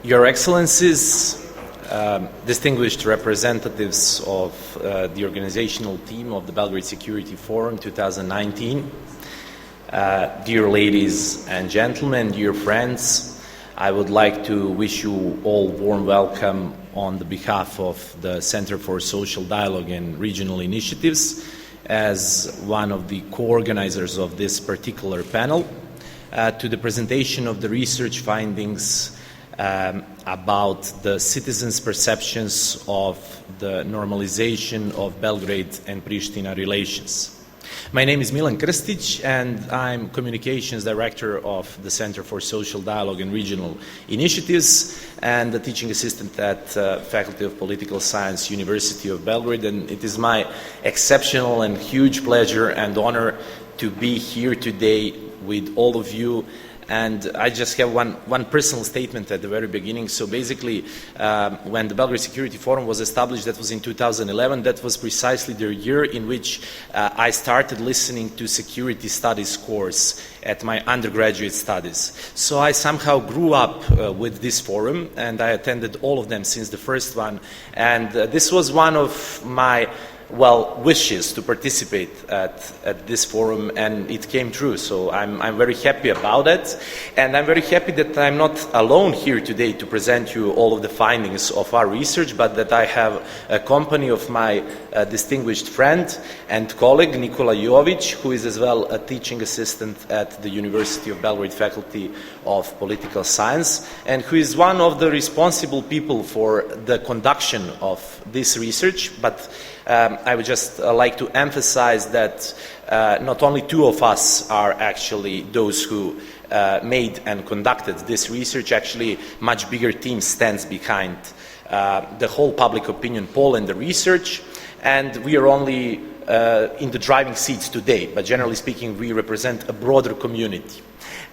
Your Excellencies, distinguished representatives of the organizational team of the Belgrade Security Forum 2019, dear ladies and gentlemen, dear friends, I would like to wish you all warm welcome on the behalf of the Center for Social Dialogue and Regional Initiatives as one of the co-organizers of this particular panel to the presentation of the research findings about the citizens' perceptions of the normalization of Belgrade and Pristina relations. My name is Milan Krstic, and I'm Communications Director of the Center for Social Dialogue and Regional Initiatives and the Teaching Assistant at Faculty of Political Science, University of Belgrade. And it is my exceptional and huge pleasure and honor to be here today with all of you. And I just have one personal statement at the very beginning. So basically, when the Belgrade Security Forum was established, that was in 2011, that was precisely the year in which I started listening to security studies course at my undergraduate studies. So I somehow grew up with this forum, and I attended all of them since the first one. And this was one of my wishes to participate at this forum, and it came true. So I'm very happy about it, and I'm very happy that I'm not alone here today to present you all of the findings of our research, but that I have a company of my distinguished friend and colleague Nikola Jovic, who is as well a teaching assistant at the University of Belgrade Faculty of Political Science, and who is one of the responsible people for the conduction of this research. But I would just like to emphasize that not only two of us are actually those who made and conducted this research. Actually, much bigger team stands behind the whole public opinion poll and the research, and we are only in the driving seats today, but generally speaking, we represent a broader community.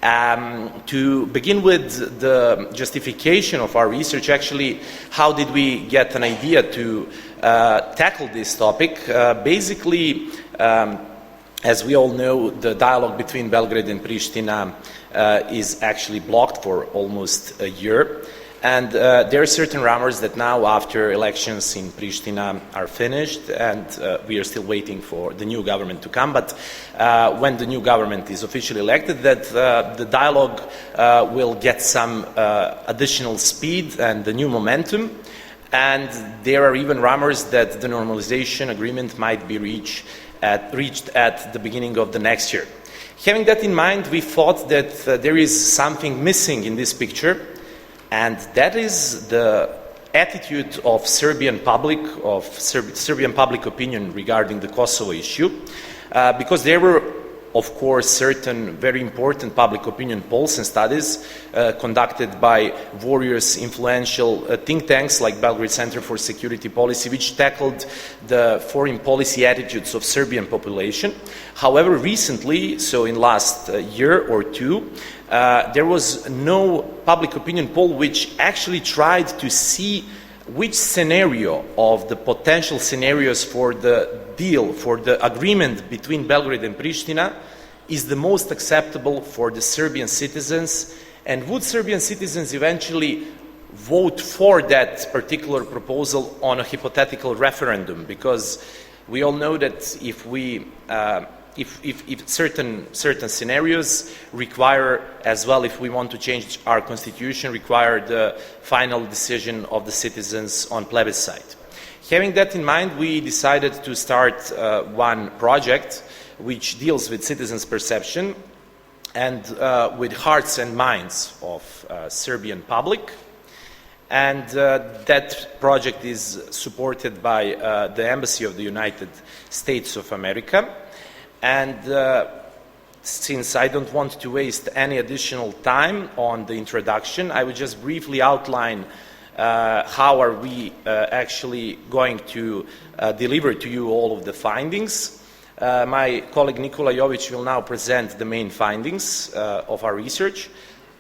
To begin with the justification of our research, actually, how did we get an idea to tackle this topic? Basically, as we all know, the dialogue between Belgrade and Pristina is actually blocked for almost a year. And there are certain rumors that now, after elections in Pristina are finished, and we are still waiting for the new government to come, but when the new government is officially elected, that the dialogue will get some additional speed and the new momentum. And there are even rumors that the normalization agreement might be reached at the beginning of the next year. Having that in mind, we thought that there is something missing in this picture, and that is the attitude of Serbian public opinion regarding the Kosovo issue, because there were, of course, certain very important public opinion polls and studies conducted by various influential think tanks like Belgrade Center for Security Policy, which tackled the foreign policy attitudes of Serbian population. However, recently, so in last year or two, there was no public opinion poll which actually tried to see which scenario of the potential scenarios for the deal, for the agreement between Belgrade and Pristina is the most acceptable for the Serbian citizens, and would Serbian citizens eventually vote for that particular proposal on a hypothetical referendum? Because we all know that if certain scenarios require, as well, if we want to change our constitution, require the final decision of the citizens on plebiscite. Having that in mind, we decided to start one project which deals with citizens' perception and with hearts and minds of Serbian public. And that project is supported by the Embassy of the United States of America. And since I don't want to waste any additional time on the introduction, I would just briefly outline how are we actually going to deliver to you all of the findings. My colleague Nikola Jovic will now present the main findings of our research,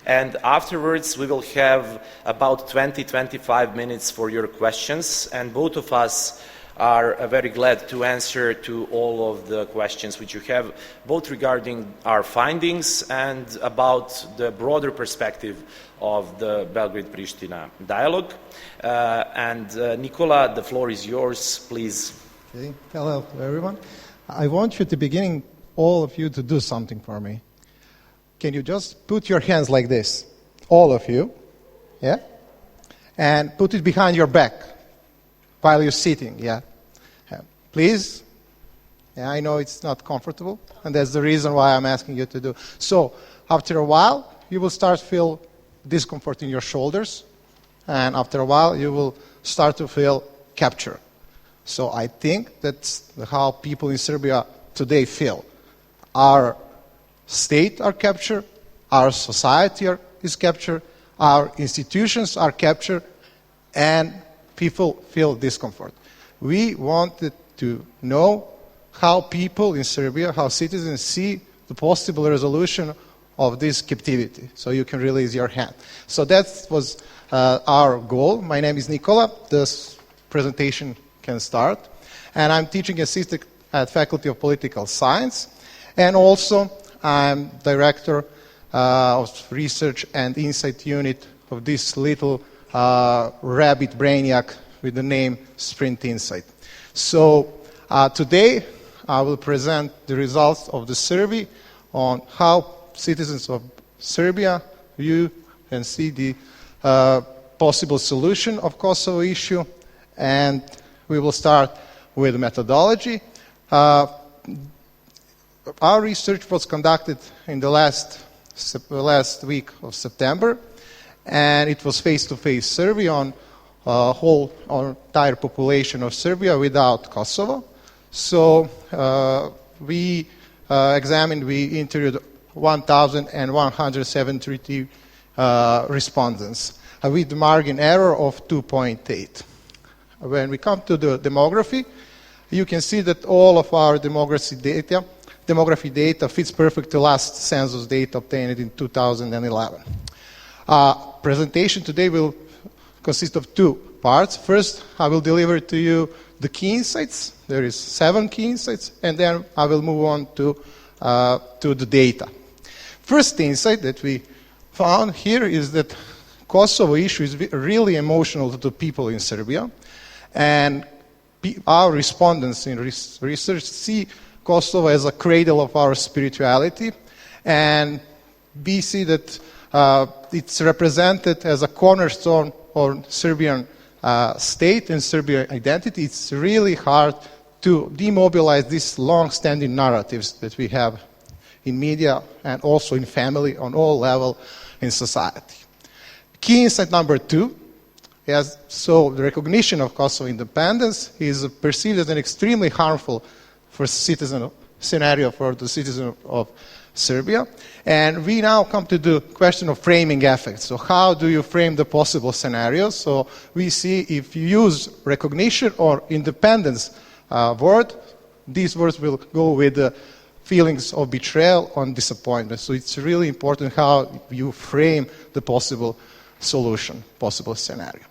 and afterwards we will have about 20-25 minutes for your questions, and both of us are very glad to answer to all of the questions which you have, both regarding our findings and about the broader perspective of the Belgrade-Pristina dialogue. Nicola, the floor is yours, please. Okay. Hello, everyone. I want you to begin, all of you, to do something for me. Can you just put your hands like this? All of you. Yeah? And put it behind your back while you're sitting. Yeah? Please. Yeah, I know it's not comfortable, and that's the reason why I'm asking you to do. So, after a while, you will start to feel discomfort in your shoulders, and after a while, you will start to feel capture. So I think that's how people in Serbia today feel. Our state are captured, our society is captured, our institutions are captured, and people feel discomfort. We wanted to know how people in Serbia, how citizens see the possible resolution of this captivity. So you can release your hand. So that was our goal. My name is Nikola. This presentation can start. And I'm teaching assistant at Faculty of Political Science. And also, I'm director of research and insight unit of this little rabbit brainiac with the name Sprint Insight. So today, I will present the results of the survey on how citizens of Serbia view and see the possible solution of Kosovo issue. And we will start with methodology. Our research was conducted in the last week of September, and it was face-to-face survey on entire population of Serbia without Kosovo. So we interviewed 1,173 respondents with margin error of 2.8. When we come to the demography, you can see that all of our demography data fits perfectly to last census data obtained in 2011. Presentation today will consist of two parts. First, I will deliver to you the key insights. There is 7 key insights, and then I will move on to the data. First insight that we found here is that Kosovo issue is really emotional to the people in Serbia, and our respondents in research see Kosovo as a cradle of our spirituality, and we see that it's represented as a cornerstone of Serbian state and Serbian identity. It's really hard to demobilize these long-standing narratives that we have in media and also in family on all levels in society. Key insight number 2. So the recognition of Kosovo independence is perceived as an extremely harmful scenario for the citizen of Serbia. And we now come to the question of framing effects. So how do you frame the possible scenarios? So we see if you use recognition or independence word, these words will go with the feelings of betrayal or disappointment. So it's really important how you frame the possible solution, possible scenario.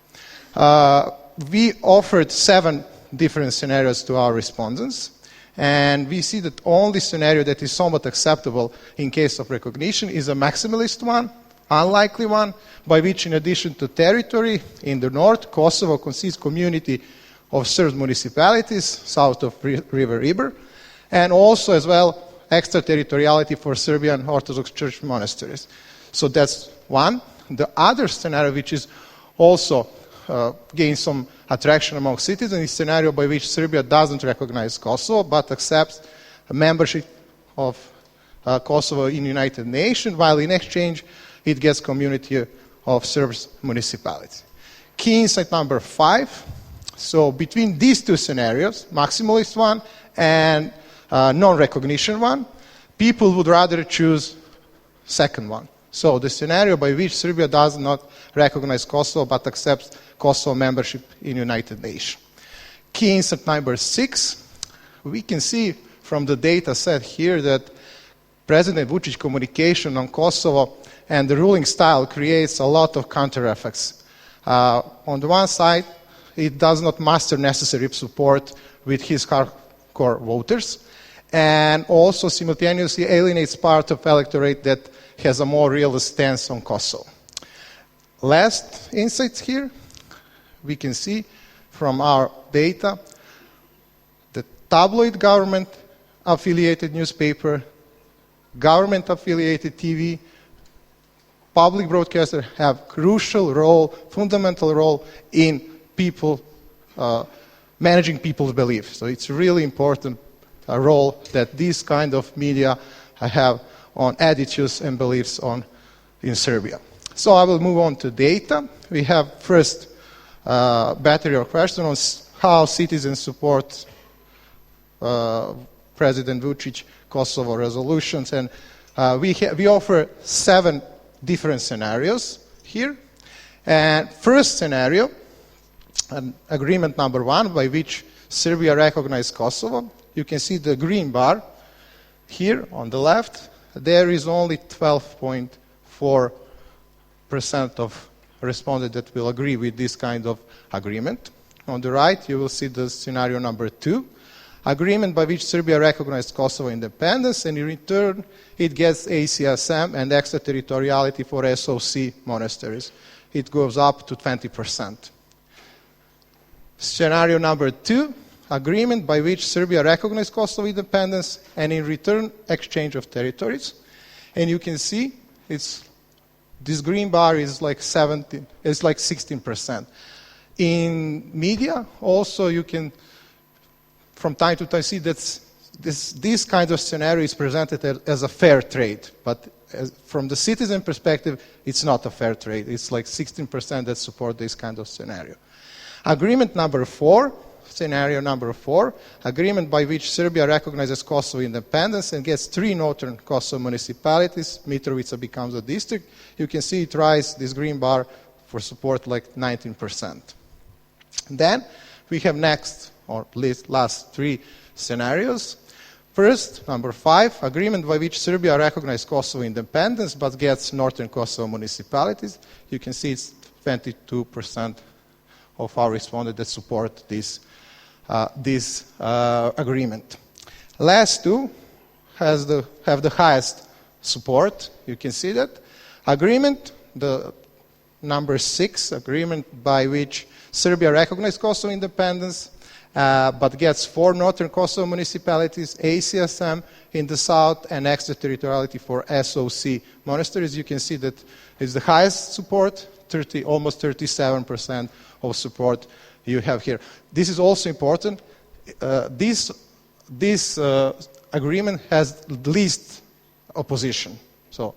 We offered 7 different scenarios to our respondents, and we see that only scenario that is somewhat acceptable in case of recognition is a maximalist one, unlikely one, by which in addition to territory in the north, Kosovo consists community of Serb municipalities south of River Iber, and also as well extraterritoriality for Serbian Orthodox Church monasteries. So that's one. The other scenario, which is also gains some attraction among citizens, is a scenario by which Serbia doesn't recognize Kosovo but accepts a membership of Kosovo in United Nations, while in exchange it gets community of Serb municipalities. Key insight number 5. So between these two scenarios, maximalist one and non-recognition one, people would rather choose second one. So the scenario by which Serbia does not recognize Kosovo but accepts Kosovo membership in United Nations. Key insight number 6, we can see from the data set here that President Vučić communication on Kosovo and the ruling style creates a lot of counter effects. On the one side, it does not muster necessary support with his hardcore voters, and also simultaneously alienates part of electorate that has a more realist stance on Kosovo. Last insights here, we can see from our data that tabloid government-affiliated newspaper, government-affiliated TV, public broadcasters have crucial role, fundamental role in people, managing people's beliefs. So it's really important role that this kind of media have on attitudes and beliefs in Serbia. So I will move on to data. We have first battery of question on how citizens support President Vučić Kosovo resolutions, and we offer 7 different scenarios here. And first scenario, agreement number 1, by which Serbia recognized Kosovo. You can see the green bar here on the left. There is only 12.4% of respondents that will agree with this kind of agreement. On the right, you will see the scenario number 2, agreement by which Serbia recognized Kosovo independence, and in return, it gets ACSM and extraterritoriality for SOC monasteries. It goes up to 20%. Scenario number 2, agreement by which Serbia recognized Kosovo independence and in return exchange of territories. And you can see this green bar is like 16%. In media, also you can from time to time see that this kind of scenario is presented as a fair trade, but from the citizen perspective, it's not a fair trade. It's like 16% that support this kind of scenario. Agreement number 4, scenario number 4, agreement by which Serbia recognizes Kosovo independence and gets 3 northern Kosovo municipalities. Mitrovica becomes a district. You can see it rise, this green bar, for support like 19%. Then we have next, or at least last 3 scenarios. First, number 5, agreement by which Serbia recognizes Kosovo independence but gets northern Kosovo municipalities. You can see it's 22% of our respondents that support this agreement. Last 2 have the highest support. You can see that. Agreement, the number 6, agreement by which Serbia recognizes Kosovo independence but gets 4 northern Kosovo municipalities, ACSM in the south, and extraterritoriality for SOC monasteries. You can see that it's the highest support, almost 37% of support you have here. This is also important. This agreement has least opposition. So,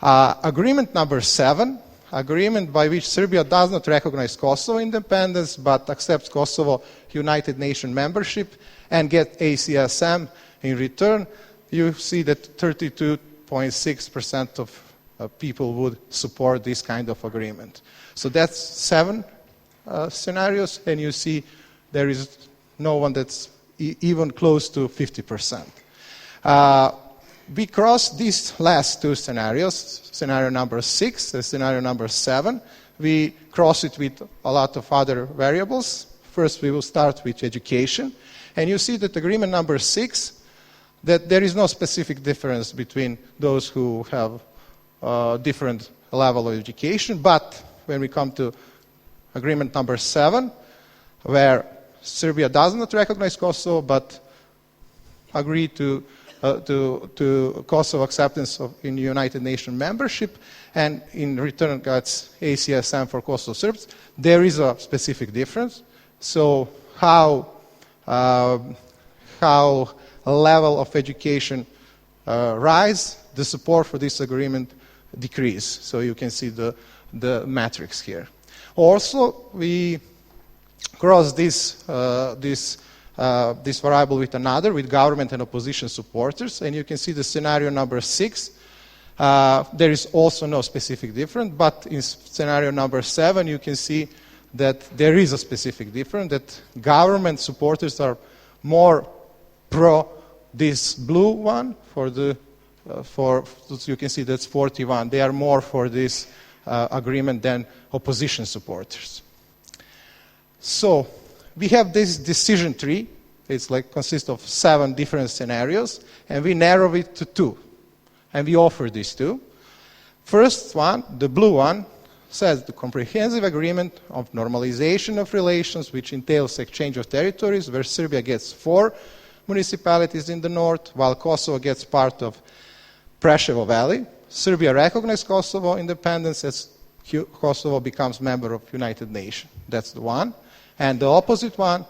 agreement number 7, agreement by which Serbia does not recognize Kosovo independence but accepts Kosovo United Nations membership and get ACSM in return. You see that 32.6% of people would support this kind of agreement. So that's 7 scenarios, and you see there is no one that's even close to 50%. We cross these last 2 scenarios, scenario number 6 and scenario number 7. We cross it with a lot of other variables. First, we will start with education. And you see that agreement number 6, that there is no specific difference between those who have different level of education. But when we come to agreement number 7, where Serbia does not recognize Kosovo but agree to Kosovo acceptance in United Nations membership, and in return gets ACSM for Kosovo Serbs, there is a specific difference. So how level of education rise, the support for this agreement decrease. So you can see the matrix here. Also, we cross this variable with another, with government and opposition supporters, and you can see the scenario number 6. There is also no specific difference, but in scenario number 7, you can see that there is a specific difference, that government supporters are more pro this blue one, so you can see that's 41. They are more for this agreement than opposition supporters. So we have this decision tree. It's like consists of 7 different scenarios, and we narrow it to 2. And we offer these 2. First one, the blue one, says the comprehensive agreement of normalization of relations, which entails exchange of territories, where Serbia gets 4 municipalities in the north, while Kosovo gets part of Preševo Valley. Serbia recognizes Kosovo independence as Kosovo becomes member of United Nations. That's the one. And the opposite one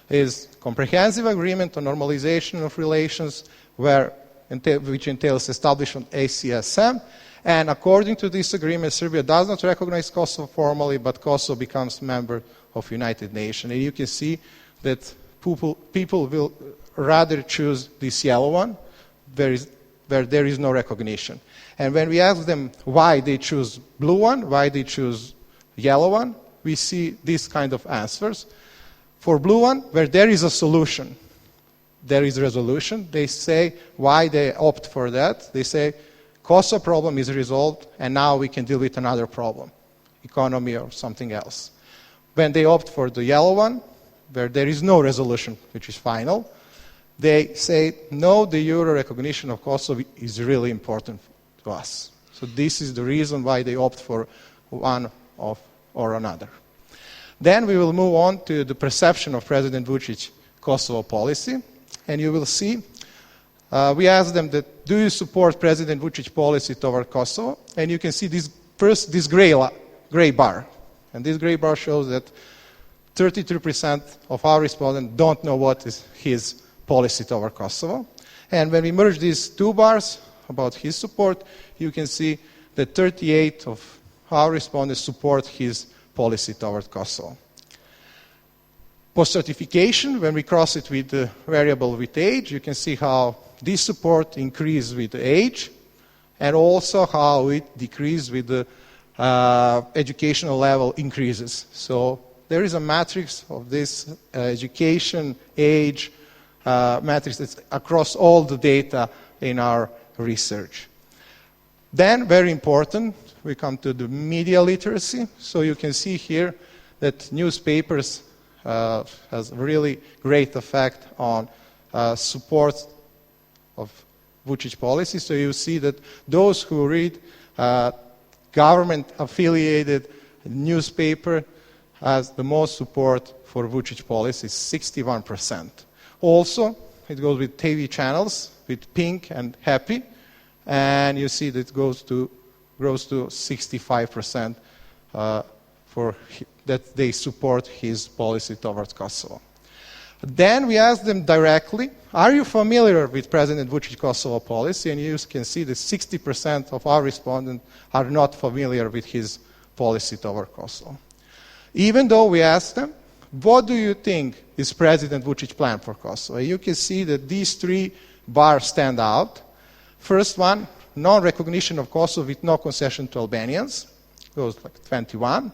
is comprehensive agreement on normalization of relations, which entails establishment of ACSM. And according to this agreement, Serbia does not recognize Kosovo formally, but Kosovo becomes member of United Nations. And you can see that people will rather choose this yellow one, where there is no recognition. And when we ask them why they choose blue one, why they choose yellow one, we see these kind of answers. For blue one, where there is a solution, there is resolution. They say why they opt for that. They say Kosovo problem is resolved, and now we can deal with another problem, economy or something else. When they opt for the yellow one, where there is no resolution, which is final, they say, no, the euro recognition of Kosovo is really important to us. So this is the reason why they opt for one or another. Then we will move on to the perception of President Vučić Kosovo policy. And you will see, we asked them that, do you support President Vučić policy toward Kosovo? And you can see this gray bar. And this gray bar shows that 33% of our respondents don't know what is his policy toward Kosovo. And when we merge these 2 bars about his support, you can see that 38 of our respondents support his policy toward Kosovo. Post-certification, when we cross it with the variable with age, you can see how this support increases with the age, and also how it decreases with the educational level increases. So there is a matrix of this education, age, matrix that's across all the data in our research. Then, very important, we come to the media literacy. So you can see here that newspapers has a really great effect on support of Vučić policy. So you see that those who read government-affiliated newspaper has the most support for Vučić policy, 61%. Also, it goes with TV channels, with Pink and Happy, and you see that it grows to 65% that they support his policy towards Kosovo. Then we asked them directly, are you familiar with President Vučić Kosovo policy? And you can see that 60% of our respondents are not familiar with his policy toward Kosovo. Even though we asked them, what do you think is President Vučić plan for Kosovo? You can see that these 3 bars stand out. First one, non-recognition of Kosovo with no concession to Albanians, goes like 21.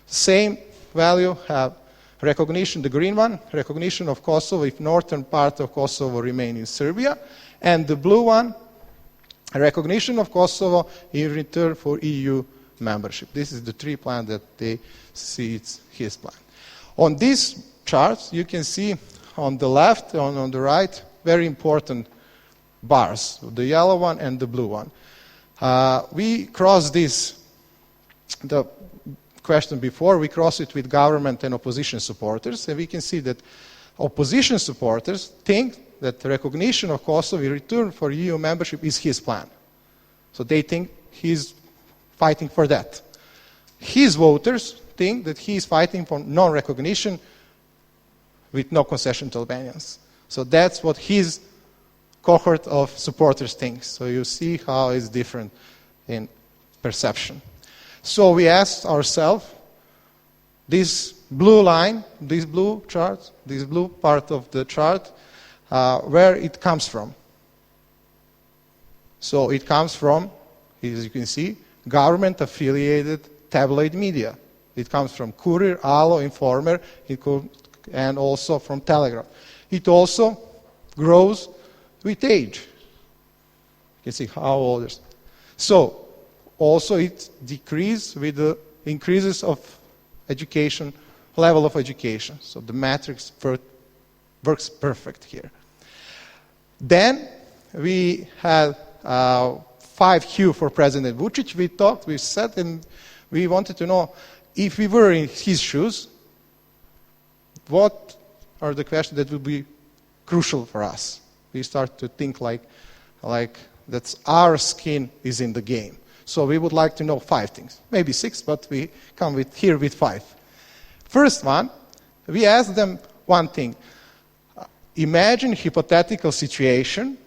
Same value have recognition, the green one, recognition of Kosovo if northern part of Kosovo remain in Serbia, and the blue one, recognition of Kosovo in return for EU membership. This is the 3 plan that they see it's his plan. On these charts, you can see on the left, on the right, very important bars, the yellow one and the blue one. We cross this, the question before, we cross it with government and opposition supporters, and we can see that opposition supporters think that the recognition of Kosovo in return for EU membership is his plan. So they think he's fighting for that. His voters think that he's fighting for non-recognition with no concession to Albanians. So that's what his cohort of supporters thinks. So you see how it's different in perception. So we asked ourselves, this blue line, this blue chart, this blue part of the chart, where it comes from. So it comes from, as you can see, government-affiliated tabloid media. It comes from Courier, Alo, Informer, and also from Telegraph. It also grows with age. You can see how old it is. So also it decreases with the increases of education level of education. So the matrix works perfect here. Then we had 5Q for President Vučić. We said, and we wanted to know if we were in his shoes, what are the questions that would be crucial for us? We start to think like that our skin is in the game. So we would like to know 5 things, maybe 6, but we come here with 5. First one, we asked them one thing. Imagine a hypothetical situation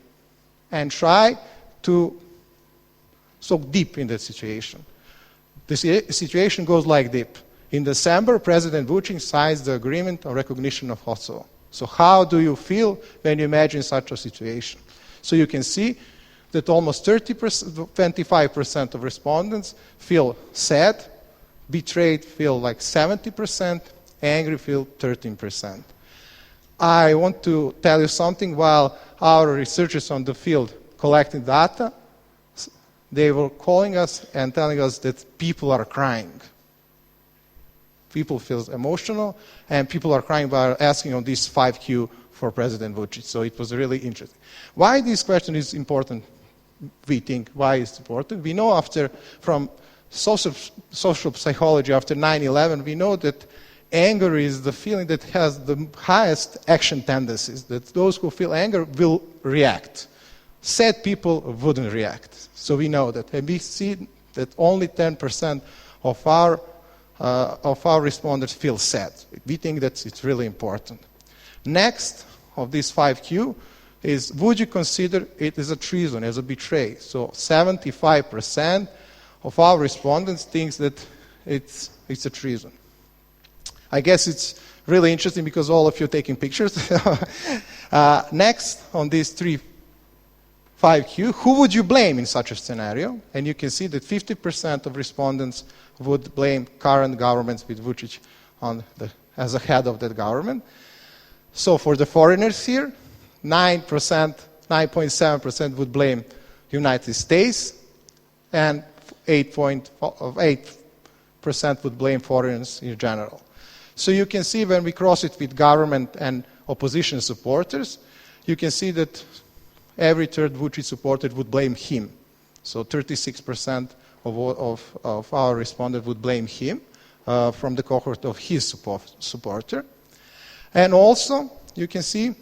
and try to soak deep in that situation. The situation goes like this. In December, President Vučić signs the agreement on recognition of Kosovo. So how do you feel when you imagine such a situation? So you can see that almost 25% of respondents feel sad, betrayed feel like 70%, angry feel 13%. I want to tell you something. While our researchers on the field collecting data, they were calling us and telling us that people are crying. People feel emotional, and people are crying by asking on this 5Q for President Vučić. So it was really interesting. Why this question is important, we think, why it's important? We know from social psychology after 9/11, we know that anger is the feeling that has the highest action tendencies, that those who feel anger will react. Sad people wouldn't react. So we know that. And we see that only 10% of our respondents feel sad. We think that it's really important. Next of this 5Q is, would you consider it as a treason, as a betray? So 75% of our respondents thinks that it's a treason. I guess it's really interesting because all of you are taking pictures. Next on these 5Q, who would you blame in such a scenario? And you can see that 50% of respondents would blame current governments with Vučić as a head of that government. So for the foreigners here, 9.7% would blame United States, and 8% would blame foreigners in general. So you can see when we cross it with government and opposition supporters, you can see that every third Vučić supporter would blame him. So 36% of our respondents would blame him from the cohort of his supporter. And also, you can see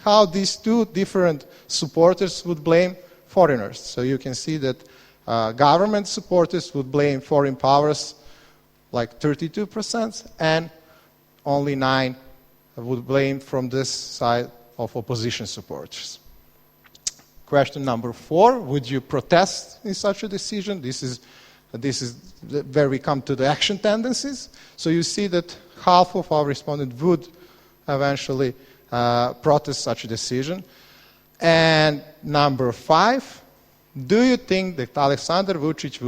how these two different supporters would blame foreigners. So you can see that government supporters would blame foreign powers like 32%, and only 9% would blame from this side of opposition supporters. Question number 4, would you protest in such a decision? This is where we come to the action tendencies. So you see that half of our respondents would eventually protest such a decision. And number 5, do you think that Aleksandar Vučić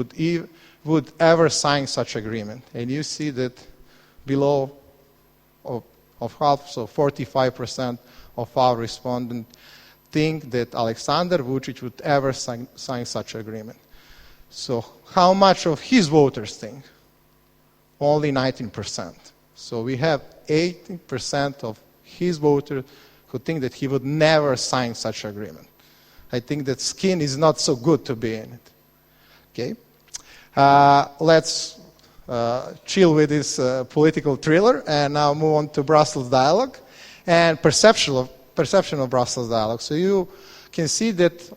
would ever sign such agreement? And you see that below of half, so 45% of our respondents think that Aleksandar Vučić would ever sign such agreement. So how much of his voters think? Only 19%. So we have 18% of his voters who think that he would never sign such agreement. I think that skin is not so good to be in it. Okay? Let's chill with this political thriller and now move on to Brussels dialogue and perception of Brussels dialogue. So you can see that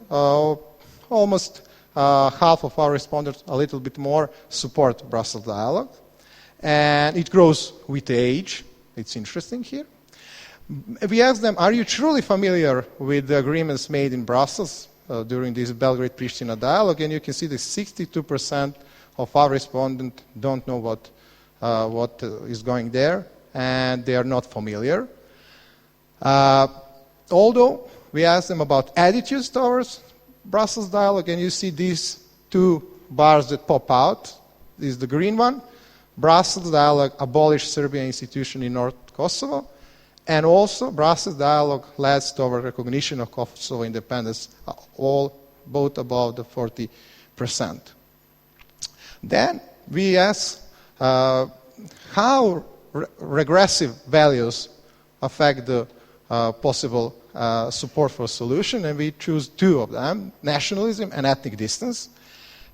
almost half of our respondents, a little bit more, support Brussels dialogue. And it grows with age. It's interesting here. We asked them, are you truly familiar with the agreements made in Brussels during this Belgrade-Pristina dialogue? And you can see that 62% of our respondents don't know what is going there, and they are not familiar. Although we asked them about attitudes towards Brussels dialogue, and you see these 2 bars that pop out. This is the green one. Brussels dialogue abolished Serbian institution in North Kosovo, and also Brussels dialogue leads toward recognition of Kosovo independence, both above the 40%. Then we asked how regressive values affect the possible support for a solution, and we choose two of them, nationalism and ethnic distance.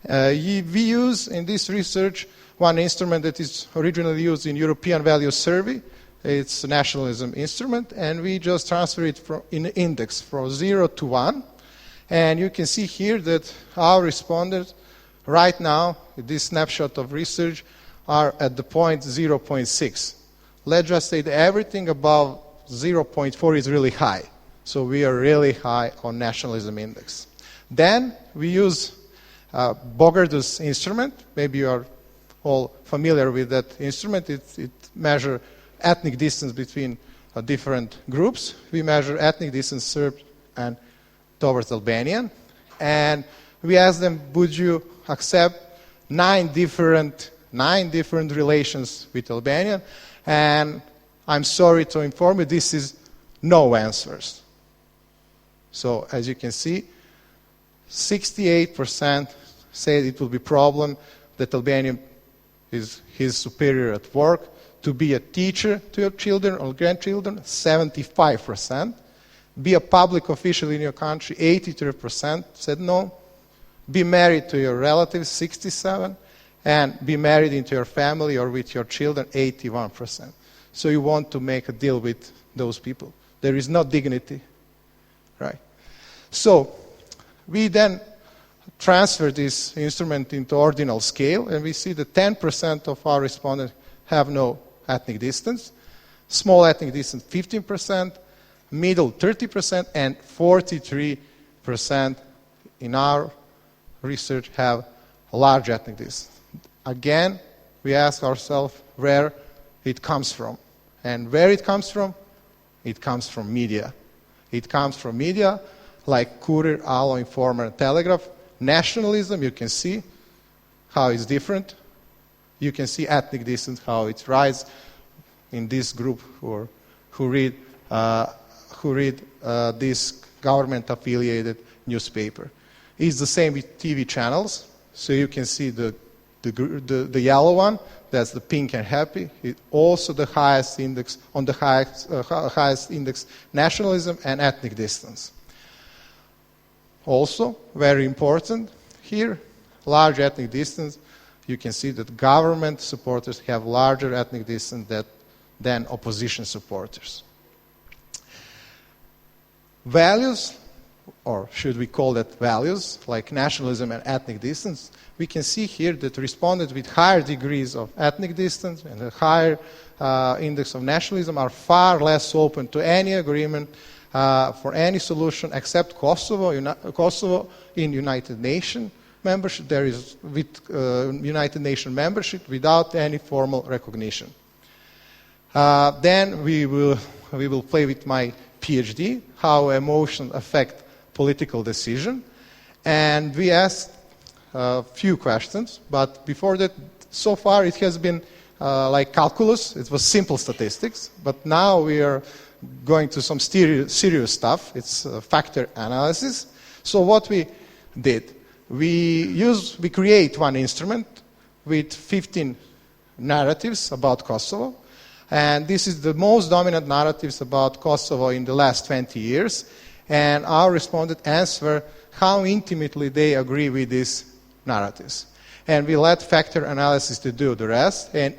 We use in this research one instrument that is originally used in European Values Survey. It's a nationalism instrument, and we just transfer it in an index from 0 to 1. And you can see here that our respondents right now, this snapshot of research, are at the point 0.6. Let's just say that everything above 0.4 is really high. So we are really high on nationalism index. Then we use Bogardu's instrument. Maybe you are all familiar with that instrument. It measures ethnic distance between different groups. We measure ethnic distance Serb and towards Albanian. And we ask them, would you accept 9 different relations with Albanian? And I'm sorry to inform you, this is no answers. So as you can see, 68% said it will be a problem that Albanian is his superior at work. To be a teacher to your children or grandchildren, 75%. Be a public official in your country, 83% said no. Be married to your relatives, 67%. And be married into your family or with your children, 81%. So you want to make a deal with those people. There is no dignity, right? So we then transfer this instrument into ordinal scale, and we see that 10% of our respondents have no ethnic distance, small ethnic distance 15%, middle 30%, and 43% in our research have a large ethnic distance. Again, we ask ourselves where it comes from. And where it comes from media. It comes from media like Courier, Allo, Informer, and Telegraph. Nationalism, you can see how it's different. You can see ethnic distance, how it rises in this group who read this government-affiliated newspaper. It's the same with TV channels. So you can see the yellow one, that's the pink and happy. It's also the highest index, on the highest index, nationalism and ethnic distance. Also, very important here, large ethnic distance. You can see that government supporters have larger ethnic distance than opposition supporters. Values, or should we call that values, like nationalism and ethnic distance, we can see here that respondents with higher degrees of ethnic distance and a higher index of nationalism are far less open to any agreement for any solution except Kosovo in United Nations membership. There is with United Nations membership without any formal recognition. Then we will play with my PhD, how emotions affect political decision. And we asked a few questions, but before that, so far it has been like calculus. It was simple statistics, but now we are going to some serious stuff. It's factor analysis. So what we did, we create one instrument with 15 narratives about Kosovo. And this is the most dominant narratives about Kosovo in the last 20 years. And our respondents answer how intimately they agree with these narratives. And we let factor analysis to do the rest. And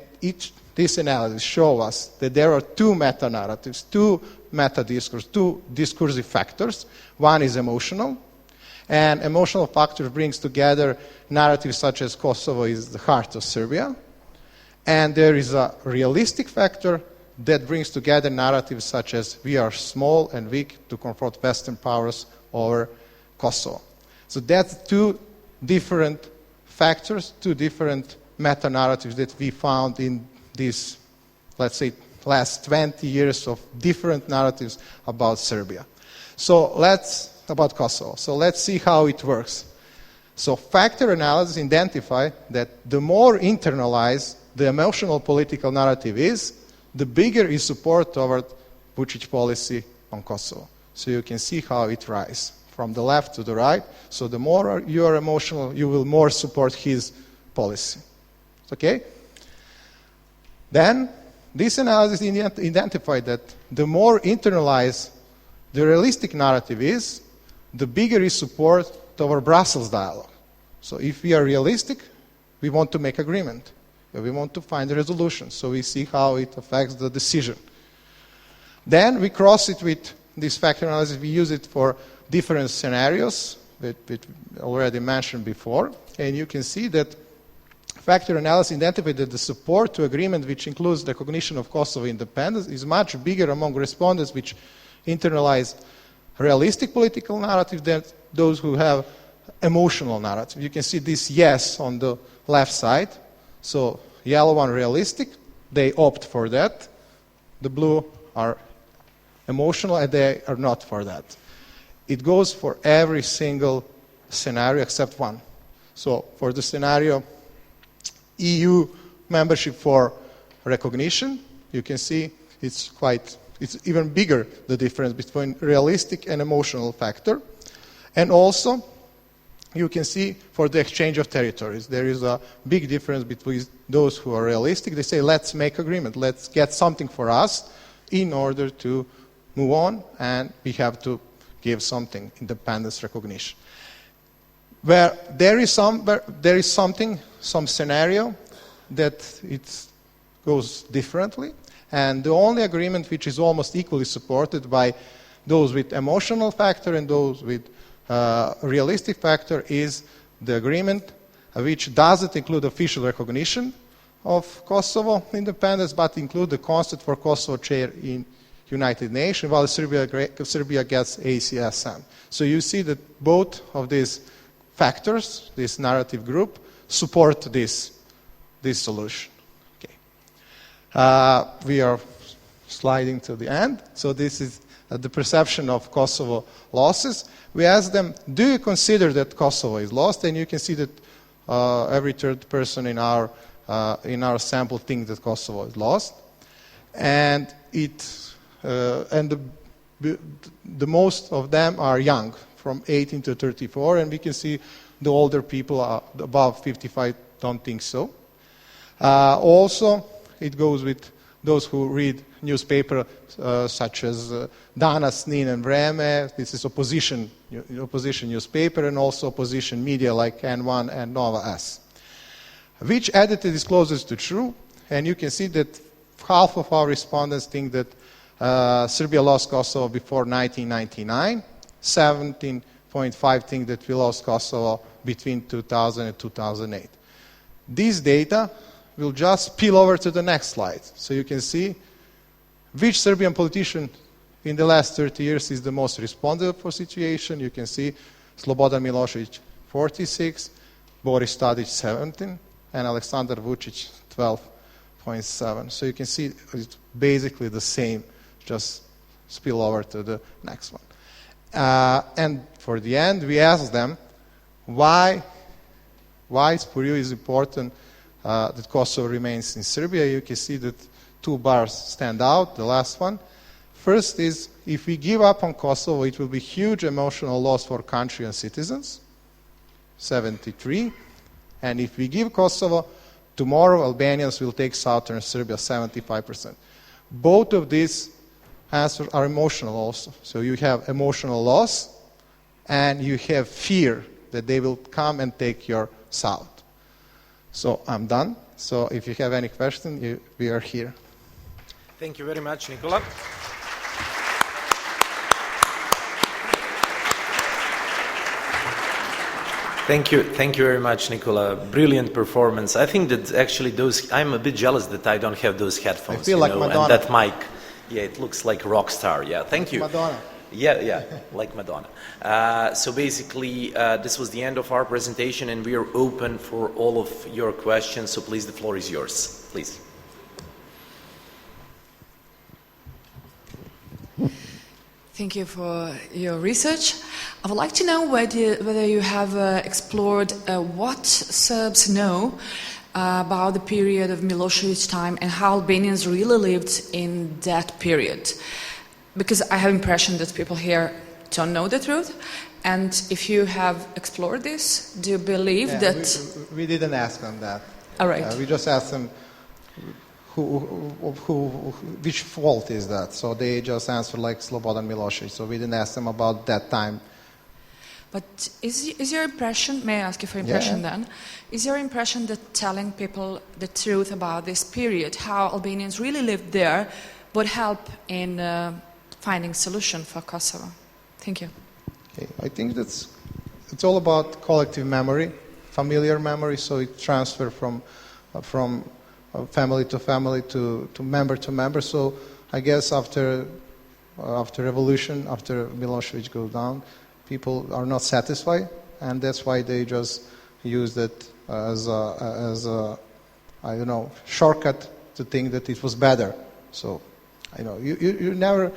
this analysis shows us that there are two meta-narratives, two meta-discourse, two discursive factors. One is emotional. And emotional factor brings together narratives such as Kosovo is the heart of Serbia. And there is a realistic factor that brings together narratives such as we are small and weak to confront Western powers over Kosovo. So that's two different factors, two different meta-narratives that we found in these, let's say, last 20 years of different narratives about Serbia. About Kosovo. So let's see how it works. So factor analysis identify that the more internalized the emotional political narrative is, the bigger is support toward Vučić policy on Kosovo. So you can see how it rises from the left to the right. So the more you are emotional, you will more support his policy. Okay? Then this analysis identified that the more internalized the realistic narrative is, the bigger is support to our Brussels dialogue. So if we are realistic, we want to make agreement. We want to find a resolution. So we see how it affects the decision. Then we cross it with this factor analysis. We use it for different scenarios that already mentioned before. And you can see that factor analysis identified that the support to agreement, which includes recognition of Kosovo independence, is much bigger among respondents which internalize realistic political narrative than those who have emotional narrative. You can see this yes on the left side. So yellow one realistic, they opt for that. The blue are emotional and they are not for that. It goes for every single scenario except one. So for the scenario EU membership for recognition, you can see it's even bigger, the difference between realistic and emotional factor. And also, you can see for the exchange of territories, there is a big difference between those who are realistic. They say, let's make agreement, let's get something for us in order to move on, and we have to give something, independence recognition. Where there is something, some scenario that it goes differently, and the only agreement which is almost equally supported by those with emotional factor and those with realistic factor is the agreement which doesn't include official recognition of Kosovo independence, but include the constant for Kosovo chair in United Nations, while Serbia gets ACSM. So you see that both of these factors, this narrative group, support this solution. Okay. We are sliding to the end. So this is the perception of Kosovo losses. We asked them, do you consider that Kosovo is lost? And you can see that every third person in our sample thinks that Kosovo is lost. And the most of them are young, from 18 to 34, and we can see the older people above 55 don't think so. Also, it goes with those who read newspaper such as Danas, Nin, and Vreme. This is opposition newspaper, and also opposition media like N1 and Nova S. Which edited is closest to true? And you can see that half of our respondents think that Serbia lost Kosovo before 1999. 17.5 think that we lost Kosovo between 2000 and 2008. These data will just spill over to the next slide. So you can see which Serbian politician in the last 30 years is the most responsible for situation. You can see Slobodan Milošević 46, Boris Tadić 17, and Aleksandar Vučić 12.7. So you can see it's basically the same, just spill over to the next one. And for the end, we asked them why for you is important that Kosovo remains in Serbia. You can see that two bars stand out, the last one. First is, if we give up on Kosovo, it will be huge emotional loss for country and citizens, 73. And if we give Kosovo, tomorrow Albanians will take southern Serbia, 75%. Both of these answers are emotional also. So you have emotional loss, and you have fear that they will come and take your south. So I'm done. So if you have any questions, we are here. Thank you very much, Nikola. Thank you very much, Nikola. Brilliant performance. I think that actually I'm a bit jealous that I don't have those headphones. I feel like Madonna. And that mic. Yeah, it looks like a rock star. Yeah, thank you. Madonna. Yeah, like Madonna. So basically, this was the end of our presentation, and we are open for all of your questions. So please, the floor is yours. Please. Thank you for your research. I would like to know whether you have explored what Serbs know about the period of Milošević time and how Albanians really lived in that period. Because I have impression that people here don't know the truth. And if you have explored this, do you believe that... We didn't ask them that. All right. We just asked them which fault is that? So they just answered like Slobodan Milosevic. So we didn't ask them about that time. But is your impression, may I ask you for impression Yeah. then, is your impression that telling people the truth about this period, how Albanians really lived there, would help in finding solution for Kosovo? Thank you. Okay. I think it's all about collective memory, familiar memory, so it transfers from family to family to member. So I guess after revolution, after Milosevic goes down, people are not satisfied, and that's why they just use it as a I don't know, shortcut to think that it was better. So, you never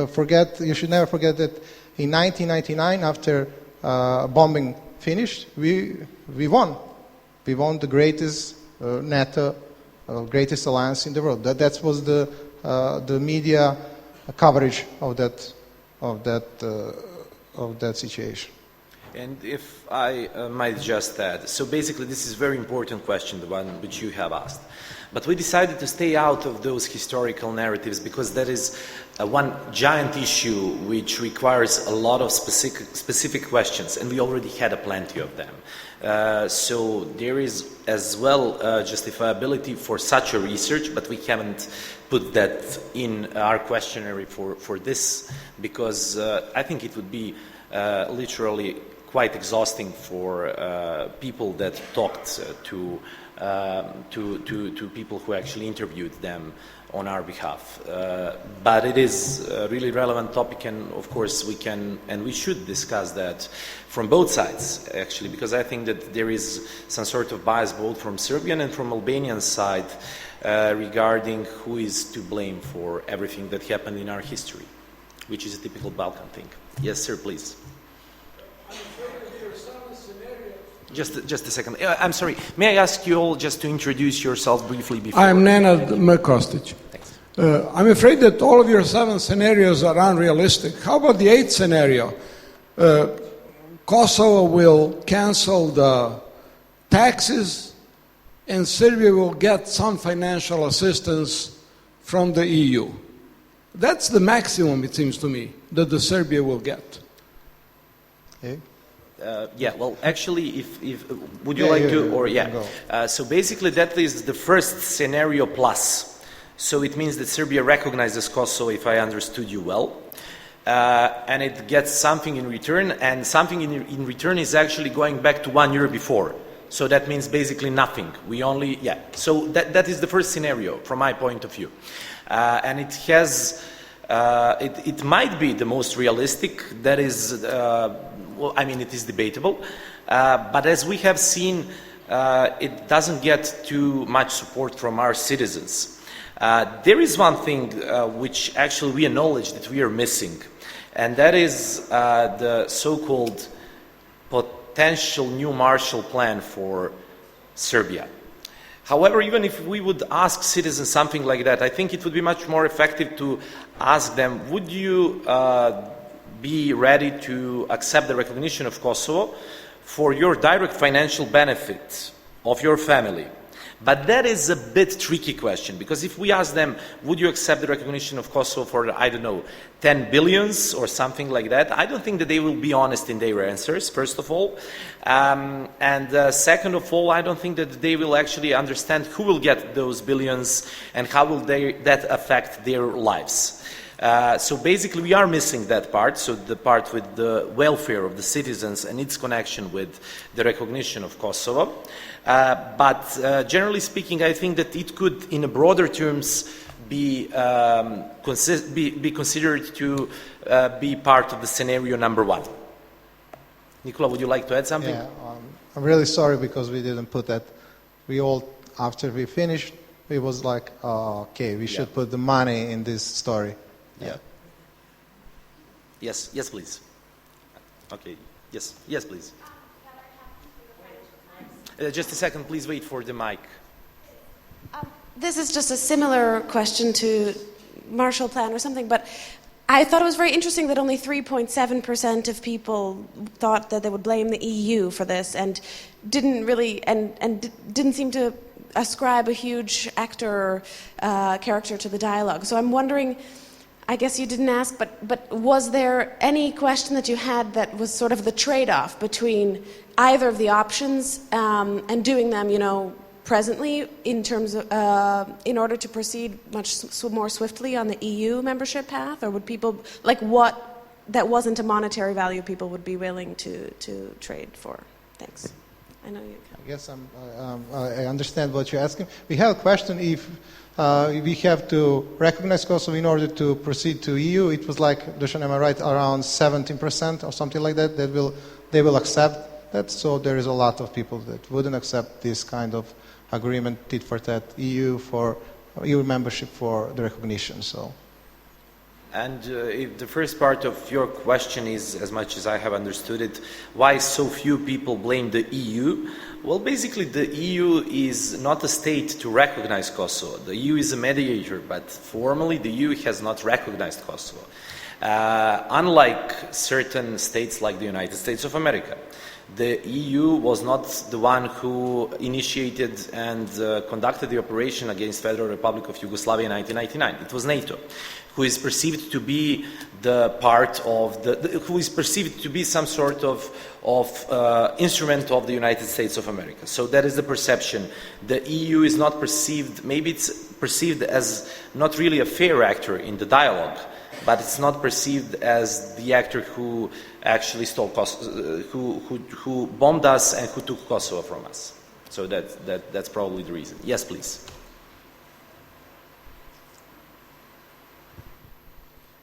forget. You should never forget that in 1999, after bombing finished, we won. We won the greatest NATO, greatest alliance in the world. That was the media coverage of that situation. And if I might just add, so basically this is a very important question, the one which you have asked. But we decided to stay out of those historical narratives because that is one giant issue which requires a lot of specific questions, and we already had plenty of them. So there is as well justifiability for such a research, but we haven't put that in our questionnaire for this because I think it would be literally quite exhausting for people that talked to people who actually interviewed them on our behalf. But it is a really relevant topic, and of course we can and we should discuss that from both sides, actually, because I think that there is some sort of bias both from Serbian and from Albanian side regarding who is to blame for everything that happened in our history, which is a typical Balkan thing. Yes, sir, please. Just a second. I'm sorry. May I ask you all just to introduce yourself briefly before? I'm Nenad Mrkostić. Thanks. I'm afraid that all of your 7 scenarios are unrealistic. How about the 8th scenario? Kosovo will cancel the taxes and Serbia will get some financial assistance from the EU. That's the maximum, it seems to me, that the Serbia will get. Okay. Yeah, well, actually, if would you like to, or yeah. So basically, that is the first scenario plus. So it means that Serbia recognizes Kosovo, if I understood you well, and it gets something in return, and something in return is actually going back to 1 year before. So that means basically nothing. We only, yeah. So that is the first scenario from my point of view, and it has. It might be the most realistic. That is, well, I mean, it is debatable. But as we have seen, it doesn't get too much support from our citizens. There is one thing which actually we acknowledge that we are missing, and that is the so-called potential new Marshall Plan for Serbia. However, even if we would ask citizens something like that, I think it would be much more effective to ask them, would you be ready to accept the recognition of Kosovo for your direct financial benefit of your family? But that is a bit tricky question, because if we ask them, would you accept the recognition of Kosovo for, I don't know, 10 billions or something like that, I don't think that they will be honest in their answers, first of all. And second of all, I don't think that they will actually understand who will get those billions and how will that affect their lives. So basically we are missing that part, so the part with the welfare of the citizens and its connection with the recognition of Kosovo. But generally speaking, I think that it could, in a broader terms, be considered to be part of the scenario number 1. Nicola, would you like to add something? Yeah, I'm really sorry because we didn't put that. We all, after we finished, it was like, oh, okay, we should put the money in this story. Yeah. Yes, please. Okay, yes, please. Just a second, please wait for the mic. This is just a similar question to Marshall Plan or something, but I thought it was very interesting that only 3.7% of people thought that they would blame the EU for this, and didn't really, and didn't seem to ascribe a huge actor character to the dialogue. So I'm wondering, I guess you didn't ask, but was there any question that you had that was sort of the trade-off between either of the options and doing them, presently in terms of in order to proceed much more swiftly on the EU membership path, or would people what that wasn't a monetary value people would be willing to trade for? Thanks. I know you. I guess I understand what you're asking. We have a question if we have to recognize Kosovo in order to proceed to EU. It was like, Dusan, am I right, around 17% or something like that, they will accept that. So there is a lot of people that wouldn't accept this kind of agreement, tit for tat, EU membership for the recognition. So. And if the first part of your question is, as much as I have understood it, why so few people blame the EU? Well, basically the EU is not a state to recognize Kosovo. The EU is a mediator, but formally the EU has not recognized Kosovo. Unlike certain states like the United States of America, the EU was not the one who initiated and conducted the operation against Federal Republic of Yugoslavia in 1999. It was NATO, who is perceived to be the part of who is perceived to be some sort of instrument of the United States of America. So that is the perception. The EU is not perceived, maybe it's perceived as not really a fair actor in the dialogue, but it's not perceived as the actor who actually stole Kosovo, who bombed us and who took Kosovo from us. So that's probably the reason. Yes, please.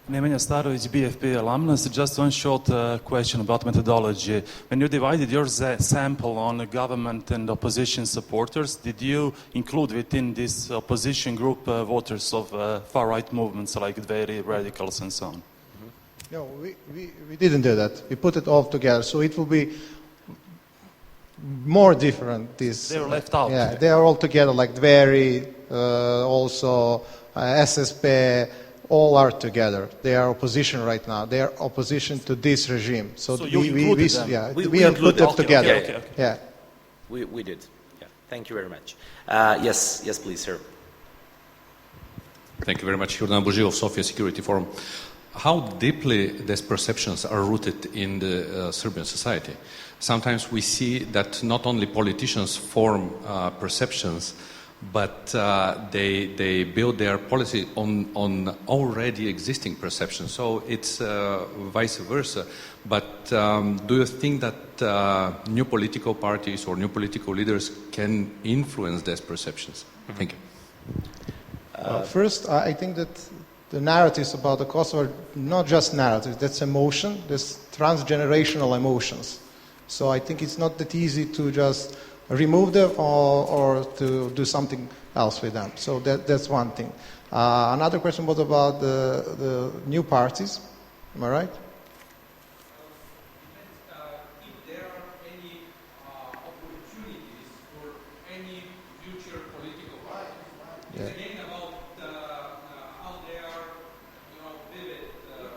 Nemanja Starović, BFP alumnus. Just one short question about methodology. When you divided your sample on government and opposition supporters, did you include within this opposition group voters of far-right movements like very radicals and so on? No, we didn't do that. We put it all together, so it will be more different. They were left out. Yeah, they are all together, like very, also SSP, all are together. They are opposition right now. They are opposition to this regime. So you included them? Yeah, we are put it together. Okay. Yeah. We did. Yeah. Thank you very much. Yes, please, sir. Thank you very much. Jordan Bougie of Sofia Security Forum. How deeply these perceptions are rooted in the Serbian society? Sometimes we see that not only politicians form perceptions, but they build their policy on already existing perceptions. So it's vice versa. But do you think that new political parties or new political leaders can influence these perceptions? Mm-hmm. Thank you. First, I think that the narratives about the Kosovo are not just narratives, that's emotion, there's transgenerational emotions. So I think it's not that easy to just remove them or to do something else with them. So that's one thing. Another question was about the new parties. Am I right? If there are any opportunities for any future political parties, it's again about how they are, vivid,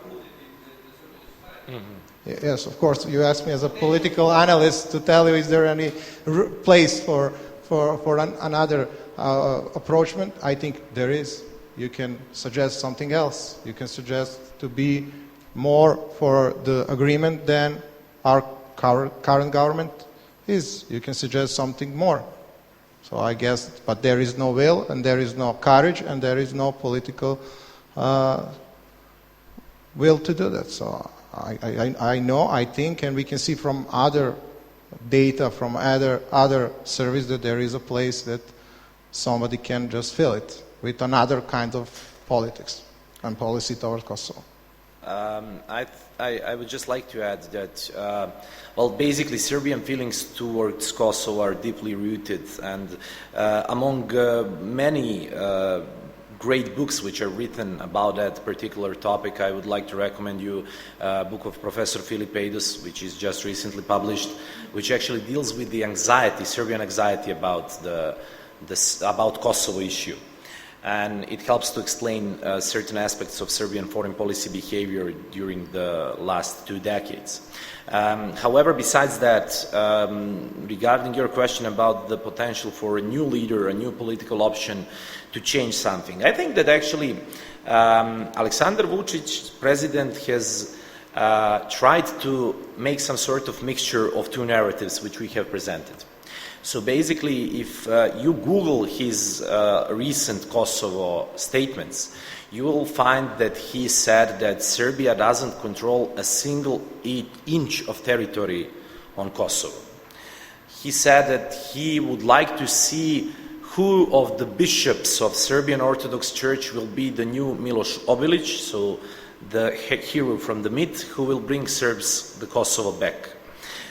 rooted in the Serbian society. Mm-hmm. Yes, of course. You asked me as a political analyst to tell you, is there any place for another approachment? I think there is. You can suggest something else. You can suggest to be more for the agreement than our current government is. You can suggest something more. So I guess, but there is no will, and there is no courage, and there is no political will to do that. So I know, I think, and we can see from other data, from other surveys, that there is a place that somebody can just fill it with another kind of politics and policy towards Kosovo. I would just like to add that, basically Serbian feelings towards Kosovo are deeply rooted, and among many great books which are written about that particular topic, I would like to recommend you a book of Professor Filipeidis, which is just recently published, which actually deals with the anxiety, Serbian anxiety about about Kosovo issue. and it helps to explain certain aspects of Serbian foreign policy behavior during the last 2 decades. However, besides that, regarding your question about the potential for a new leader, a new political option to change something, I think that actually Aleksandar Vučić, president, has tried to make some sort of mixture of 2 narratives which we have presented. So basically, if you Google his recent Kosovo statements, you will find that he said that Serbia doesn't control a single inch of territory on Kosovo. He said that he would like to see who of the bishops of Serbian Orthodox Church will be the new Miloš Obilić, so the hero from the myth, who will bring Serbs the Kosovo back.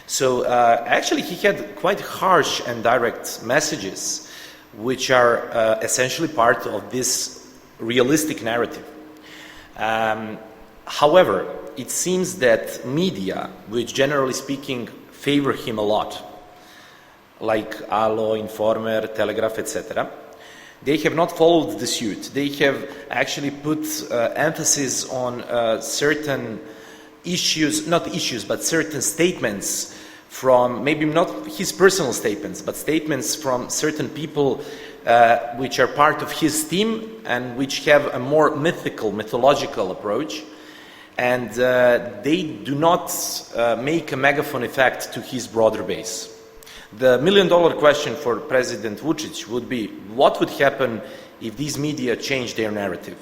So actually he had quite harsh and direct messages, which are essentially part of this realistic narrative. However, it seems that media, which generally speaking favor him a lot, like Alo, Informer, Telegraph, etc., they have not followed the suit. They have actually put emphasis on certain issues, not issues, but certain statements from, maybe not his personal statements, but statements from certain people which are part of his team and which have a more mythological approach. And they do not make a megaphone effect to his broader base. The million-dollar question for President Vučić would be, what would happen if these media change their narrative?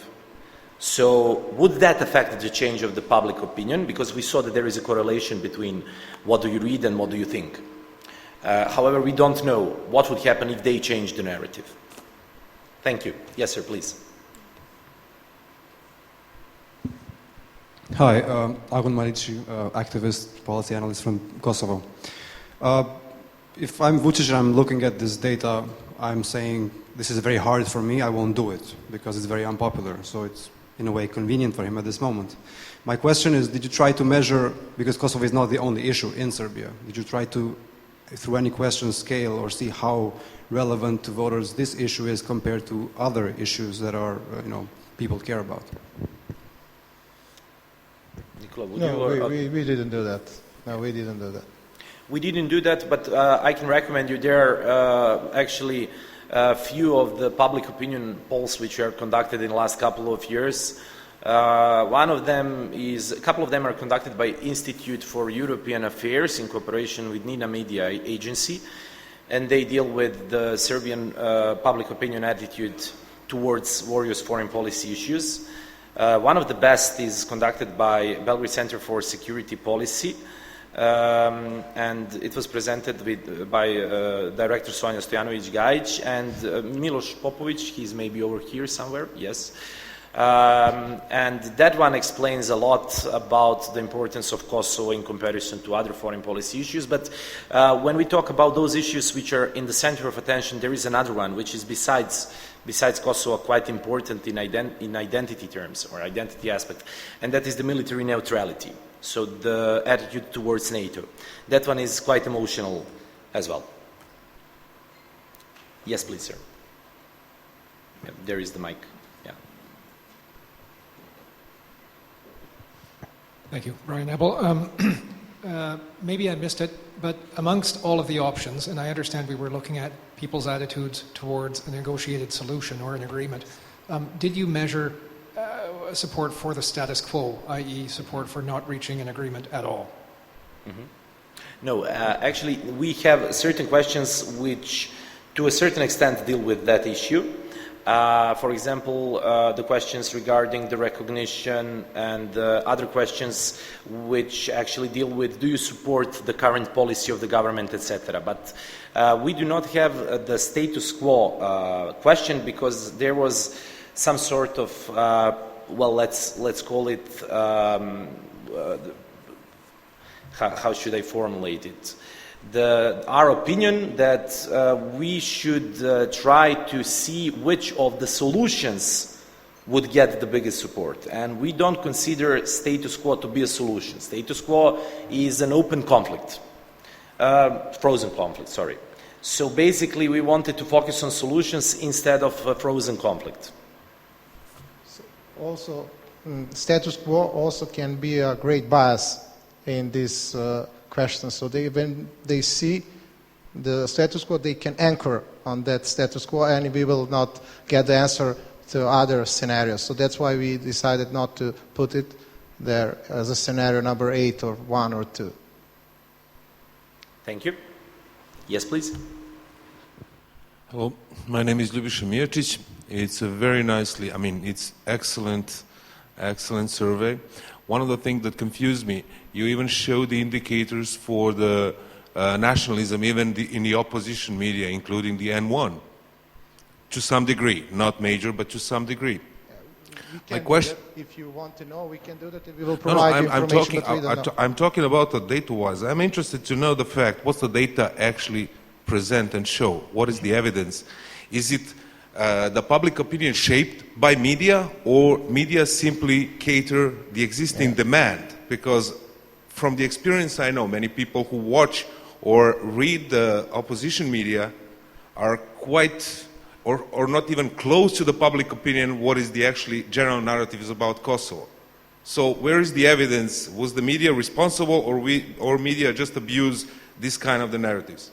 So would that affect the change of the public opinion? Because we saw that there is a correlation between what do you read and what do you think. However, we don't know what would happen if they change the narrative. Thank you. Yes, sir, please. Hi, Agon Marici, activist, policy analyst from Kosovo. If I'm Vučić and I'm looking at this data, I'm saying this is very hard for me, I won't do it because it's very unpopular. So it's in a way convenient for him at this moment. My question is, did you try to measure, because Kosovo is not the only issue in Serbia, did you try to, through any question, scale or see how relevant to voters this issue is compared to other issues that are, people care about? Nicola, would No, you, we didn't do that. No, we didn't do that. We didn't do that, but I can recommend you. There are actually a few of the public opinion polls which are conducted in the last couple of years. A couple of them are conducted by Institute for European Affairs in cooperation with Nina Media Agency, and they deal with the Serbian public opinion attitude towards various foreign policy issues. One of the best is conducted by Belgrade Center for Security Policy, and it was presented by Director Sonja Stojanović-Gajić and Miloš Popović. He's maybe over here somewhere, yes. And that one explains a lot about the importance of Kosovo in comparison to other foreign policy issues. But when we talk about those issues which are in the center of attention, there is another one which is besides Kosovo quite important in identity terms or identity aspect, and that is the military neutrality. So the attitude towards NATO. That one is quite emotional as well. Yes, please, sir. Yeah, there is the mic. Yeah. Thank you, Brian Ebel. Maybe I missed it, but amongst all of the options, and I understand we were looking at people's attitudes towards a negotiated solution or an agreement, did you measure support for the status quo, i.e. support for not reaching an agreement at all? Mm-hmm. No, actually we have certain questions which to a certain extent deal with that issue. For example, the questions regarding the recognition and other questions which actually deal with do you support the current policy of the government, etc. But we do not have the status quo question because there was some sort of well, let's call it, how should I formulate it? Our opinion that we should try to see which of the solutions would get the biggest support. And we don't consider status quo to be a solution. Status quo is an open conflict, frozen conflict, sorry. So basically we wanted to focus on solutions instead of a frozen conflict. Also, status quo also can be a great bias in this question. So when they see the status quo, they can anchor on that status quo, and we will not get the answer to other scenarios. So that's why we decided not to put it there as a scenario number 8 or 1 or 2. Thank you. Yes, please. Hello, my name is Ljubiša Mijačić. It's a very nicely, it's excellent survey. One of the things that confused me, you even show the indicators for the nationalism even in the opposition media, including the N1, to some degree, not major, but to some degree. My question, if you want to know, we can do that. We will provide information. I'm talking about the data-wise. I'm interested to know the fact. What's the data actually present and show? What is the evidence? Is it the public opinion shaped by media, or media simply cater the existing demand? Because from the experience I know, many people who watch or read the opposition media are quite or not even close to the public opinion what is the actually general narrative is about Kosovo. So where is the evidence? Was the media responsible, or media just abuse this kind of the narratives?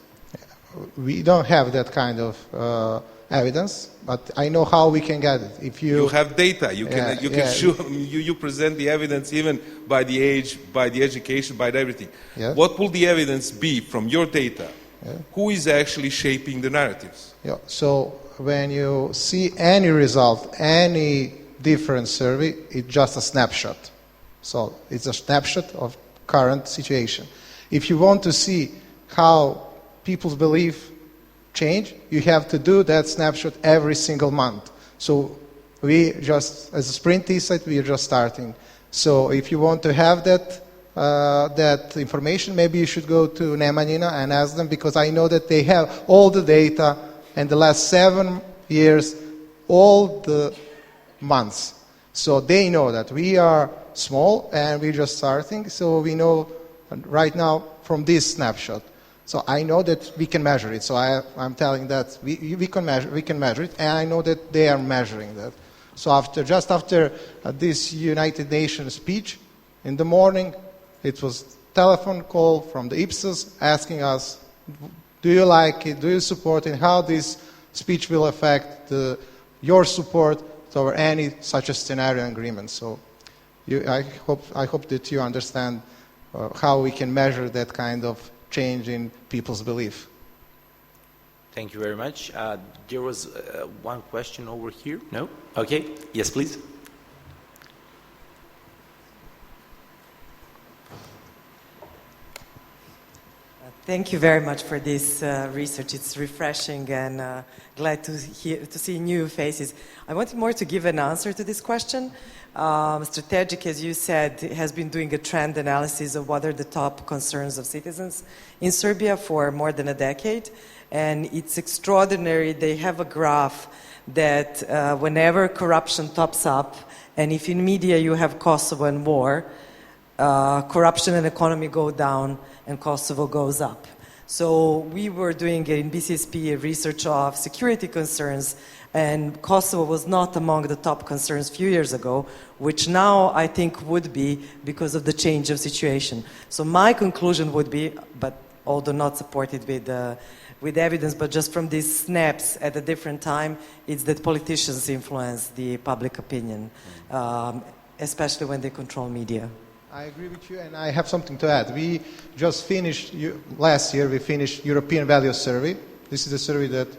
We don't have that kind of evidence, but I know how we can get it. If you have data, you can show, you present the evidence even by the age, by the education, by everything. Yeah. What will the evidence be from your data? Yeah. Who is actually shaping the narratives? Yeah. So when you see any result, any different survey, it's just a snapshot. So it's a snapshot of current situation. If you want to see how people's belief change, you have to do that snapshot every single month. So we just, as a Sprint site, we are just starting. So if you want to have that information, maybe you should go to Nemanjina and ask them, because I know that they have all the data in the last 7 years, all the months. So they know that we are small and we're just starting. So we know right now from this snapshot. So I know that we can measure it. So I'm telling that we can measure it, and I know that they are measuring that. So just after this United Nations speech in the morning, it was telephone call from the Ipsos asking us, do you like it, do you support it, how this speech will affect your support over any such a scenario agreement. So I hope that you understand how we can measure that kind of change in people's belief. Thank you very much. There was one question over here. No? Okay. Yes, please. Thank you very much for this research. It's refreshing and glad to see new faces. I wanted more to give an answer to this question. Strategic, as you said, has been doing a trend analysis of what are the top concerns of citizens in Serbia for more than a decade. And it's extraordinary. They have a graph that whenever corruption tops up, and if in media you have Kosovo and war, corruption and economy go down and Kosovo goes up. So we were doing in BCSP a research of security concerns, and Kosovo was not among the top concerns a few years ago, which now I think would be because of the change of situation. So my conclusion would be, but although not supported with evidence, but just from these snaps at a different time, it's that politicians influence the public opinion, especially when they control media. I agree with you, and I have something to add. We just finished, last year we finished European Values Survey. This is a survey that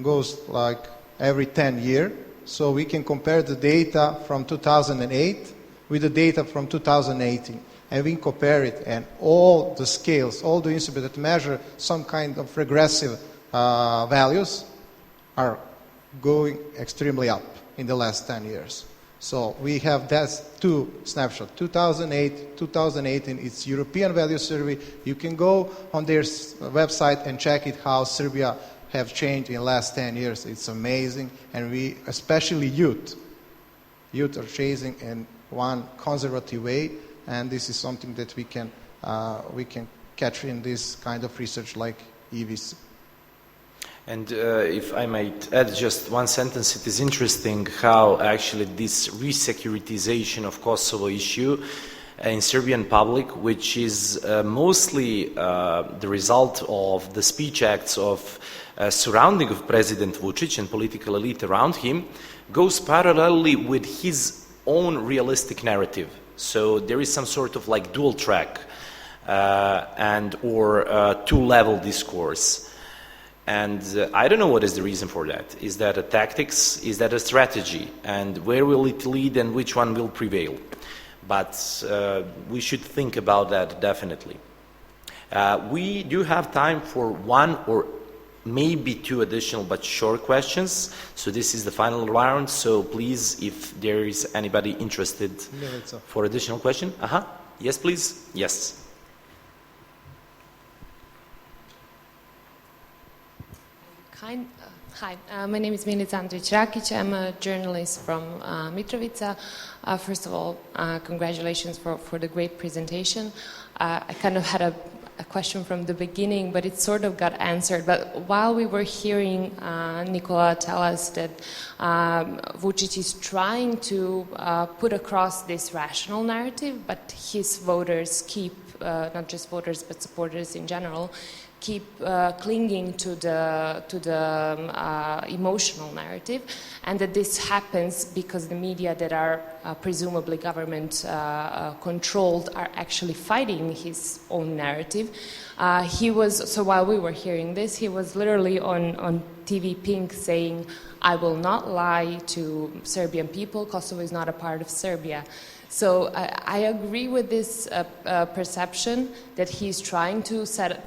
goes like every 10 years. So we can compare the data from 2008 with the data from 2018. And we compare it, and all the scales, all the instruments that measure some kind of regressive values are going extremely up in the last 10 years. So we have that two snapshots, 2008, 2018. It's European Value Survey. You can go on their website and check it how Serbia have changed in the last 10 years. It's amazing. And we, especially youth are changing in one conservative way. And this is something that we can catch in this kind of research like EVC. And if I might add just one sentence, it is interesting how actually this re-securitization of Kosovo issue in Serbian public, which is mostly the result of the speech acts of surrounding of President Vučić and political elite around him, goes parallelly with his own realistic narrative. So there is some sort of like dual track or two-level discourse. And I don't know what is the reason for that. Is that a tactics? Is that a strategy? And where will it lead and which one will prevail? But we should think about that definitely. We do have time for one or maybe two additional but short questions. So this is the final round. So please, if there is anybody interested for additional question. Yes, please. Yes. Hi, my name is Milica Andrić-Rakić. I'm a journalist from Mitrovica. First of all, congratulations for the great presentation. I kind of had a question from the beginning, but it sort of got answered. But while we were hearing Nikola tell us that Vučić is trying to put across this rational narrative, but his voters keep, not just voters, but supporters in general, keep clinging to the emotional narrative, and that this happens because the media that are presumably government controlled are actually fighting his own narrative. So while we were hearing this, he was literally on TV Pink saying, "I will not lie to Serbian people, Kosovo is not a part of Serbia." So I agree with this perception that he's trying to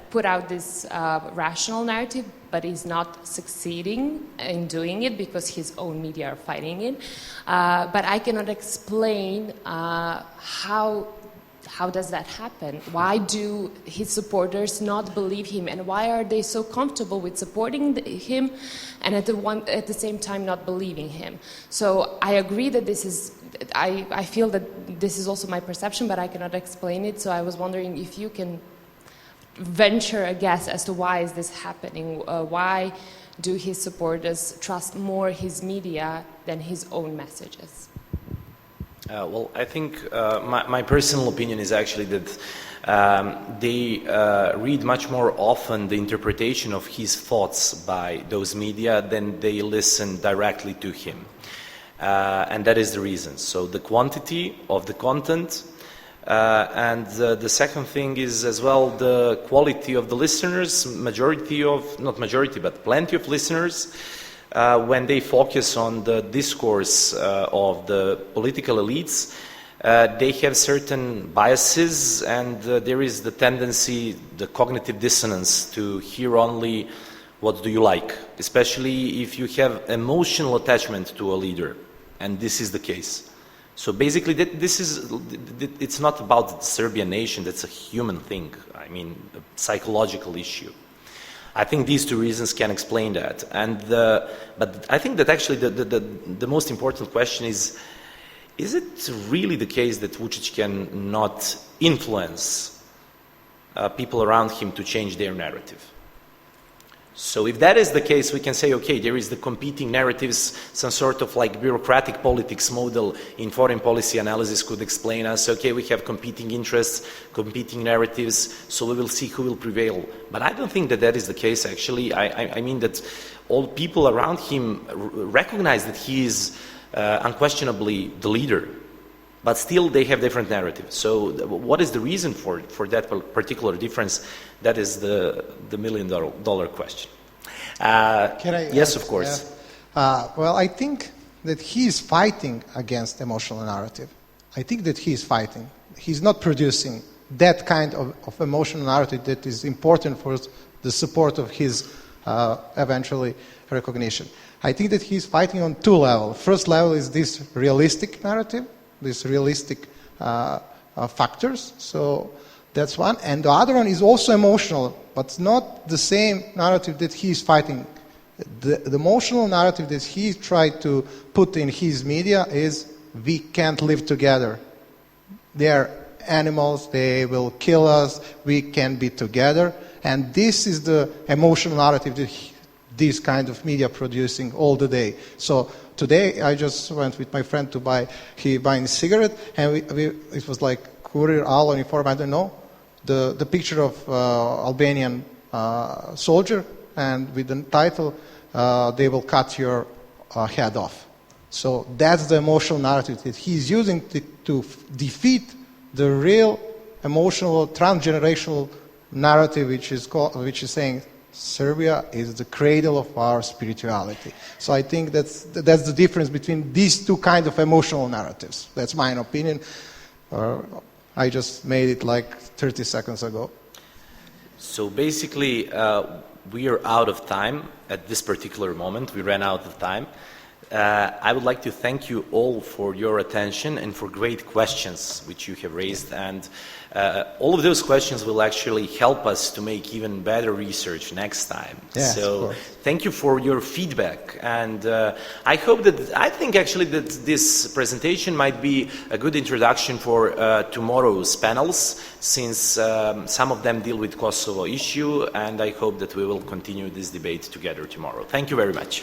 put out this rational narrative, but he's not succeeding in doing it because his own media are fighting it. But I cannot explain how does that happen? Why do his supporters not believe him, and why are they so comfortable with supporting him and at the same time not believing him? So I agree that this is, I feel that this is also my perception, but I cannot explain it. So I was wondering if you can venture a guess as to why is this happening? Why do his supporters trust more his media than his own messages? Well, I think my personal opinion is actually that they read much more often the interpretation of his thoughts by those media than they listen directly to him. And that is the reason. So the quantity of the content, and the second thing is as well the quality of the listeners, not majority, but plenty of listeners, when they focus on the discourse of the political elites, they have certain biases, and there is the tendency, the cognitive dissonance, to hear only what do you like, especially if you have emotional attachment to a leader, and this is the case. So basically, it's not about the Serbian nation, that's a human thing, I mean, a psychological issue. I think these two reasons can explain that. But I think that actually the most important question is it really the case that Vučić cannot influence people around him to change their narrative? So if that is the case, we can say, okay, there is the competing narratives, some sort of like bureaucratic politics model in foreign policy analysis could explain us, okay, we have competing interests, competing narratives, so we will see who will prevail. But I don't think that that is the case, actually. I mean that all people around him recognize that he is unquestionably the leader, but still they have different narratives. So what is the reason for that particular difference? That is the $1 million question. Can I? Yes, of course. Well, I think that he is fighting against emotional narrative. I think that he is fighting. He's not producing that kind of emotional narrative that is important for the support of his eventually recognition. I think that he's fighting on two levels. First level is this realistic narrative, these realistic factors. So that's one. And the other one is also emotional, but not the same narrative that he's fighting. The emotional narrative that he tried to put in his media is, we can't live together. They're animals, they will kill us, we can't be together. And this is the emotional narrative this kind of media producing all the day. So today I just went with my friend to buy, he buying a cigarette, and it was like Courier, Alo, Inform, I don't know, the picture of Albanian soldier, and with the title, they will cut your head off. So that's the emotional narrative that he's using to defeat the real emotional transgenerational narrative, which is saying Serbia is the cradle of our spirituality. So I think that's the difference between these two kinds of emotional narratives. That's my opinion. I just made it like 30 seconds ago. So basically, we are out of time at this particular moment. We ran out of time. I would like to thank you all for your attention and for great questions which you have raised, and all of those questions will actually help us to make even better research next time. Yes, so thank you for your feedback, and I think actually that this presentation might be a good introduction for tomorrow's panels, since some of them deal with Kosovo issue, and I hope that we will continue this debate together tomorrow. Thank you very much.